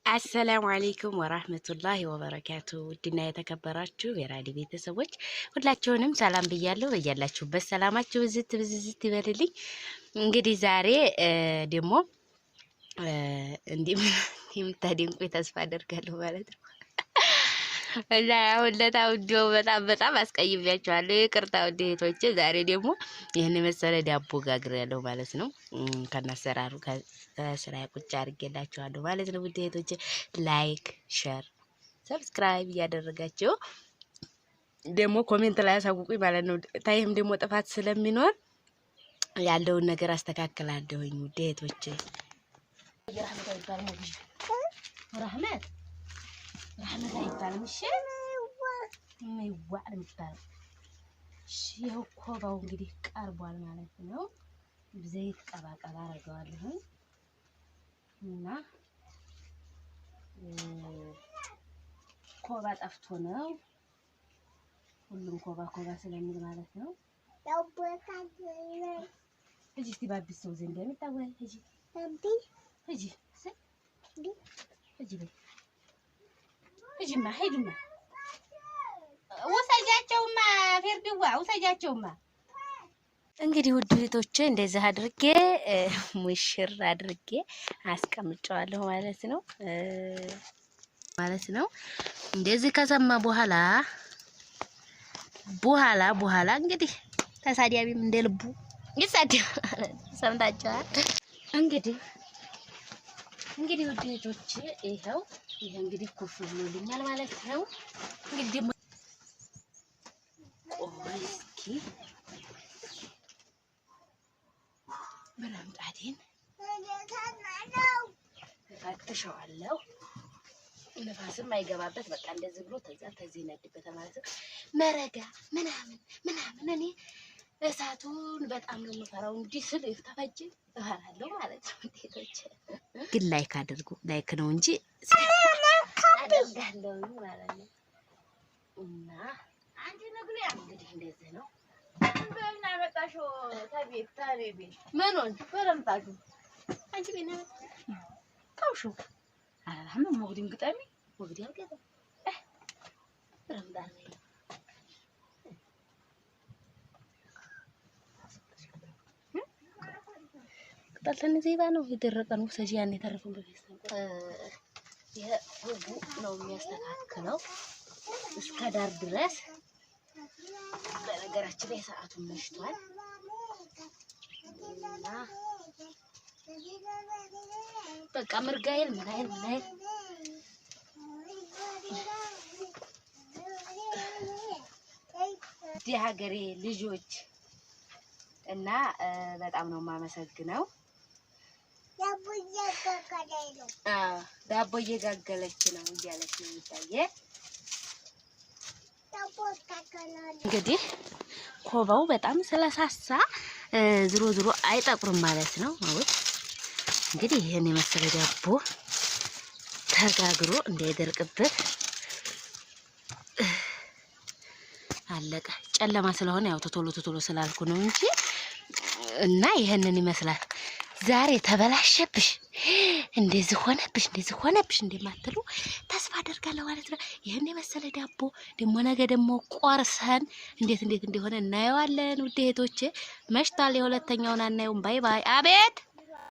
አሰላሙ አለይኩም ወራህመቱላሂ ወበረካቱ። ውድና የተከበራችሁ የራዲ ቤተሰቦች ሁላችሁንም ሰላም ብያለሁ። በያላችሁበት ሰላማችሁ ብዝት ይበልልኝ። እንግዲህ ዛሬ ደግሞ እንዲህ የምታደንቁ ተስፋ አደርጋለሁ ማለት ነው። እና ሁለታ ውዲዮ በጣም አስቀይሜያችኋለሁ። ይቅርታ ውድ እህቶቼ። ዛሬ ደግሞ ይሄን መሰለ ዳቦ ጋግሬያለሁ ማለት ነው። ከነሰራሩ ከስራ ቁጭ አድርጌላችኋለሁ ማለት ነው ውድ እህቶቼ። ላይክ፣ ሼር፣ ሰብስክራይብ እያደረጋችሁ ደግሞ ኮሜንት ላይ አሳውቁኝ ማለት ነው። ታይም ደግሞ ጥፋት ስለሚኖር ያለውን ነገር አስተካክላለሁኝ ውድ እህቶቼ። ረህመት አይባልም። እሺ ማይዋል ይባላል። እሺ ይኸው ኮባው እንግዲህ ቀርቧል ማለት ነው። ዘይት ቀባቀባ አደርገዋለሁ እና ኮባ ጠፍቶ ነው ሁሉም ኮባ ስለሚል ማለት ነው። ያው በታጅ እጂ ባቢስ ሰው ዘንድ የሚታወቅ እጂ እጂማ ሄድማ ወሰጃቸውማ ፈርድዋ ወሰጃቸውማ። እንግዲህ ውድ ቤቶቼ እንደዚህ አድርጌ ሙሽር አድርጌ አስቀምጫለሁ ማለት ነው። እንደዚህ ከሰማ በኋላ እንግዲህ ተሳዲያቢም እንደልቡ ይሳደባል። ሰምታችኋል። እንግዲህ ውድ ቤቶቼ ይሄው ይሄ እንግዲህ ኩፍ ብሎልኛል ማለት ነው። እንግዲህ ደግሞ እስኪ ምራምጣዴን ፈትሸዋለሁ። ነፋስም አይገባበት በቃ እንደዚህ ብሎ ተዚህ ነድበት ማለት ነው። መረጋ ምናምን እኔ እሳቱን በጣም ነው የምፈራው። እንግዲህ ስል ተፈጅ እፈራለሁ ማለት ነው። እንዴቶች ግን ላይክ አድርጉ። ላይክ ነው እንጂ አደርጋለሁ ማለት ነው። እና አንቺ ነግሪያ እንግዲህ እንደዚህ ነው። በእና መጣሽው ታቤት ምኑን በረምጣዱ አንቺ ቤና ታውሹ አላህም ሞግዲም ግጠሚ ሞግዲ አልገባ በረምጣ በጣም ዘይባ ነው የደረቀ ነው። ሰጂያን የተረፈው በፌስታል ይሄ ሁሉ ነው የሚያስተካክለው እስከ ዳር ድረስ። በነገራችን ላይ ሰዓቱን መሽቷል እና በቃ ምርጋይል ምን አይል ሀገሬ ልጆች እና በጣም ነው የማመሰግነው። ዳቦ እየጋገለች ነው እያለች ነው የሚታየ። እንግዲህ ኮባው በጣም ስለሳሳ ዝሮ አይጠቁርም ማለት ነው። አሁን እንግዲህ ይሄን የመሰለ ዳቦ ተጋግሮ እንዳይደርቅበት አለቀ። ጨለማ ስለሆነ ያው ቶሎ ስላልኩ ነው እንጂ እና ይሄንን ይመስላል። ዛሬ ተበላሸብሽ እንደዚህ ሆነብሽ እንደማትሉ ተስፋ አደርጋለሁ ማለት ነው። ይሄን የመሰለ ዳቦ ደግሞ ነገ ደግሞ ቆርሰን እንዴት እንደሆነ እናየዋለን ውድ እህቶቼ። መሽቷል። የሁለተኛውን አናየውም። ባይ አቤት